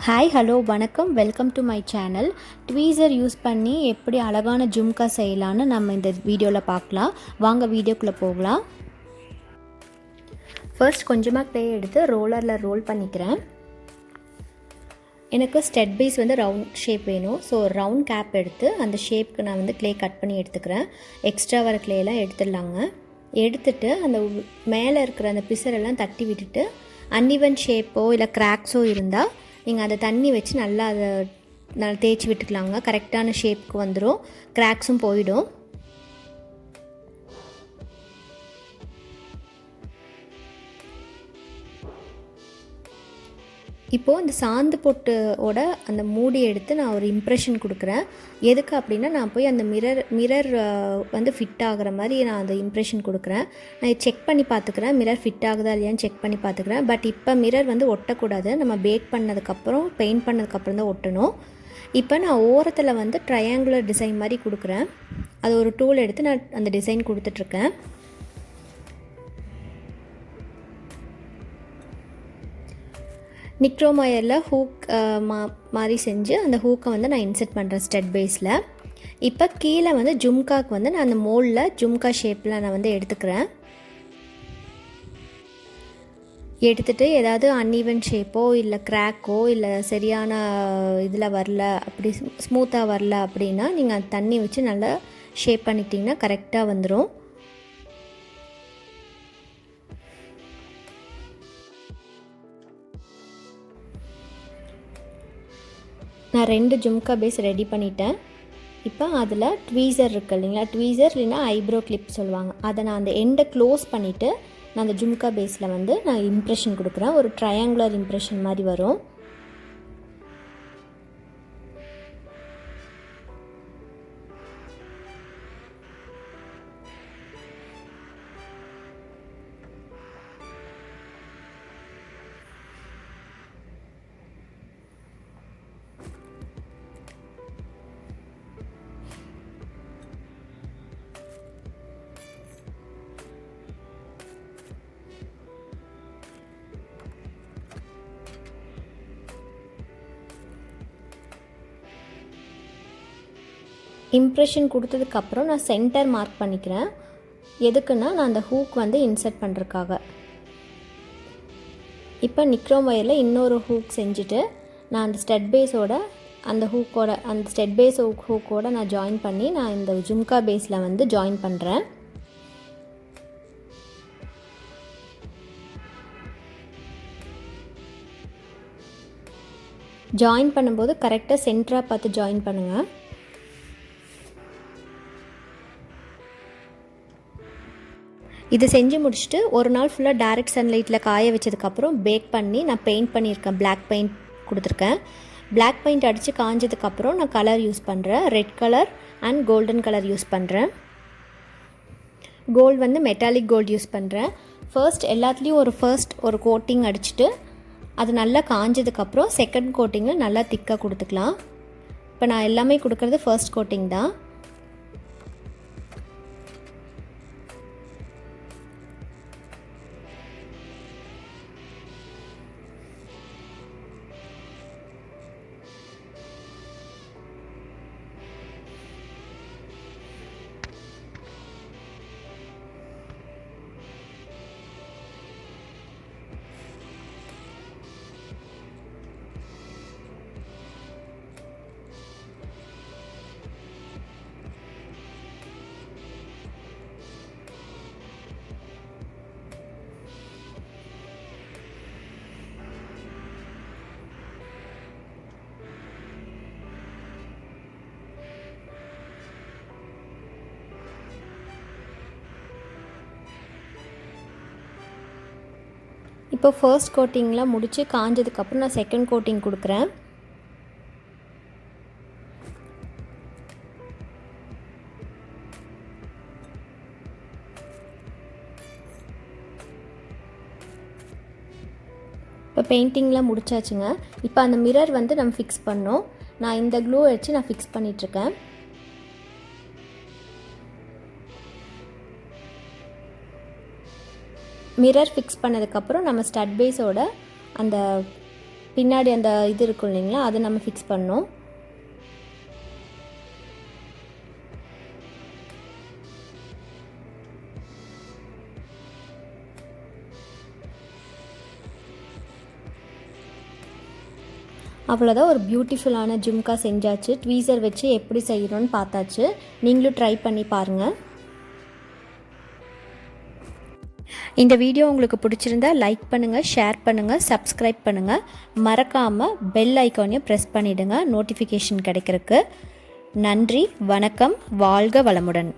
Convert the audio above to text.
Hi hello வணக்கம் welcome to my channel. Tweezer use பண்ணி எப்படி அழகான ஜும்கா செய்யலான்னு நம்ம இந்த வீடியோவில் பார்க்கலாம். வாங்க வீடியோக்குள்ளே போகலாம். ஃபர்ஸ்ட் கொஞ்சமாக க்ளே எடுத்து ரோலரில் ரோல் பண்ணிக்கிறேன். எனக்கு ஸ்டெட் பீஸ் ரவுண்ட் ஷேப் வேணும். ஸோ ரவுண்ட் கேப் எடுத்து அந்த ஷேப்க்கு நான் க்ளே கட் பண்ணி எடுத்துக்கிறேன். எக்ஸ்ட்ரா வர க்ளேலாம் எடுத்துடலாங்க. எடுத்துட்டு அந்த மேலே இருக்கிற அந்த பிசரெல்லாம் தட்டி விட்டுட்டு அன்இவன் ஷேப்போ இல்லை கிராக்ஸோ இருந்தால் நீங்கள் அதை தண்ணி வச்சு நல்லா தேய்ச்சி விட்டுக்கலாங்க. கரெக்டான ஷேப்புக்கு வந்துடும், கிராக்ஸும் போயிடும். இப்போது இந்த சாந்து பொட்டோட அந்த மூடி எடுத்து நான் ஒரு இம்ப்ரெஷன் கொடுக்குறேன். எதுக்கு அப்படின்னா நான் போய் அந்த மிரர் ஃபிட் ஆகிற மாதிரி நான் அந்த இம்ப்ரெஷன் கொடுக்குறேன். நான் செக் பண்ணி பார்த்துக்கிறேன், மிரர் ஃபிட் ஆகுதா இல்லையான்னு செக் பண்ணி பார்த்துக்கிறேன். பட் இப்போ மிரர் ஒட்டக்கூடாது, நம்ம பேக் பண்ணதுக்கப்புறம் பெயிண்ட் பண்ணதுக்கப்புறம் தான் ஒட்டணும். இப்போ நான் ஓரத்தில் ட்ரையாங்குலர் டிசைன் மாதிரி கொடுக்குறேன். அது ஒரு டூல் எடுத்து நான் அந்த டிசைன் கொடுத்துட்ருக்கேன். நிக்ரோமயரில் ஹூக் மாதிரி செஞ்சு அந்த ஹூக்கை நான் இன்செர்ட் பண்ணுறேன் ஸ்டெட் பேஸில். இப்போ கீழே ஜும்காக்கு நான் அந்த மோல்டில் ஜும்கா ஷேப்பில் நான் எடுத்துக்கிறேன். எடுத்துகிட்டு ஏதாவது அன்இவன் ஷேப்போ இல்லை கிராக்கோ இல்லை சரியான இதில் வரல, அப்படி ஸ்மூத்தாக வரல அப்படின்னா நீங்கள் அந்த தண்ணி வச்சு நல்லா ஷேப் பண்ணிட்டிங்கன்னா கரெக்டாக வந்துடும். நான் 2 ஜும்கா பேஸ் ரெடி பண்ணிட்டேன். இப்போ அதில் ட்வீசர் இருக்குது இல்லைங்களா, ட்வீசர் இல்லைன்னா ஐப்ரோ கிளிப் சொல்லுவாங்க, அதை நான் அந்த எண்டை க்ளோஸ் பண்ணிவிட்டு நான் அந்த ஜும்கா பேஸில் நான் இம்ப்ரெஷன் கொடுக்குறேன். ஒரு ட்ரையாங்குலர் இம்ப்ரெஷன் மாதிரி வரும். இம்ப்ரெஷன் கொடுத்ததுக்கப்புறம் நான் சென்டர் மார்க் பண்ணிக்கிறேன். எதுக்குன்னா நான் அந்த ஹூக் இன்சர்ட் பண்ணுறதுக்காக. இப்போ நிக்ரோமயரில் இன்னொரு ஹூக் செஞ்சுட்டு நான் அந்த ஸ்டெட் பேஸோட அந்த ஸ்டெட் பேஸ் ஹூக்கோடு நான் ஜாயின் பண்ணி நான் இந்த ஜும்கா பேஸில் ஜாயின் பண்ணுறேன். ஜாயின் பண்ணும்போது கரெக்டாக சென்டராக பார்த்து ஜாயின் பண்ணுங்கள். இது செஞ்சு முடிச்சுட்டு ஒரு நாள் ஃபுல்லாக டைரக்ட் சன்லைட்டில் காய வச்சதுக்கப்புறம் பேக் பண்ணி நான் பெயிண்ட் பண்ணியிருக்கேன். பிளாக் பெயிண்ட் கொடுத்துருக்கேன். பிளாக் பெயிண்ட் அடித்து காஞ்சதுக்கப்புறம் நான் கலர் யூஸ் பண்ணுறேன். Red colour and golden colour use பண்ணுறேன். கோல்டு மெட்டாலிக் கோல்டு யூஸ் பண்ணுறேன். எல்லாத்துலேயும் ஒரு கோட்டிங் அடிச்சுட்டு அது நல்லா காஞ்சதுக்கப்புறம் செகண்ட் கோட்டிங்கில் நல்லா திக்காக கொடுத்துக்கலாம். இப்போ நான் எல்லாமே கொடுக்குறது ஃபர்ஸ்ட் கோட்டிங் தான். இப்போ ஃபர்ஸ்ட் கோட்டிங்லாம் முடித்து காஞ்சதுக்கப்புறம் நான் செகண்ட் கோட்டிங் கொடுக்குறேன். இப்போ பெயிண்டிங்லாம் முடிச்சாச்சுங்க. இப்போ அந்த மிரர் நம்ம ஃபிக்ஸ் பண்ணோம். நான் இந்த க்ளூ வச்சு நான் ஃபிக்ஸ் பண்ணிகிட்ருக்கேன். மிரர் ஃபிக்ஸ் பண்ணதுக்கப்புறம் நம்ம ஸ்டட் பேஸோட அந்த பின்னாடி அந்த இது இருக்கும் இல்லைங்களா, அதை நம்ம ஃபிக்ஸ் பண்ணோம். அவ்வளோதான், ஒரு பியூட்டிஃபுல்லான ஜும்கா செஞ்சாச்சு. ட்வீசர் வச்சு எப்படி செய்யணும்னு பார்த்தாச்சு. நீங்களும் ட்ரை பண்ணி பாருங்கள். இந்த வீடியோ உங்களுக்கு பிடிச்சிருந்தா லைக் பண்ணுங்கள், ஷேர் பண்ணுங்கள், சப்ஸ்கிரைப் பண்ணுங்கள். மறக்காமல் பெல் ஐக்கானையும் ப்ரெஸ் பண்ணிவிடுங்க நோட்டிஃபிகேஷன் கிடைக்கிறதுக்கு. நன்றி, வணக்கம், வாழ்க வளமுடன்.